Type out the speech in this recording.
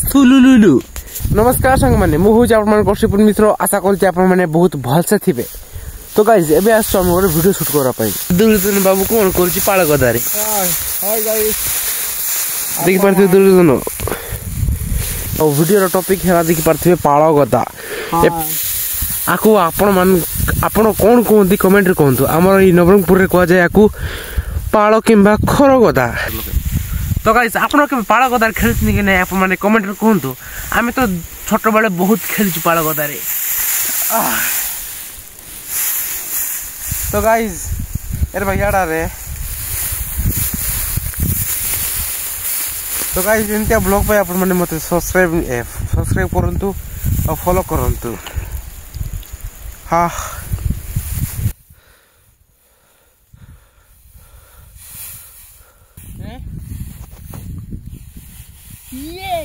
सुलुलुलु नमस्कार संग माने मु हो आपण कौशिपुर मित्र आशा करछि आपण माने बहुत भलसे थिबे। तो गाइस एबे आस हम गोटे वीडियो शूट करा पई दुर्योधन बाबू कोन करछि पाळ गदारे। हाय गाइस देखि परथे दुर्योधन ओ वीडियो रो टॉपिक हेला देखि परथे पाळ गदा। आको आपण कोन कोंती कमेंट रे कोंतु हमर ई नवरंगपुर रे कोआ जाय आकू पाळ किंबा खरो गदा। तो गाइस आपण के पाळ गदार खेलछनी कि नै आपण माने कमेंट रे कोंतु। आमे तो छोट बेले बहुत खेलछु पाळ गदारे। तो गाइस एर भैयाडा रे तो गाइस इनका ब्लॉग पे आपण माने मते सब्सक्राइब करंतु और फॉलो करंतु। हां ये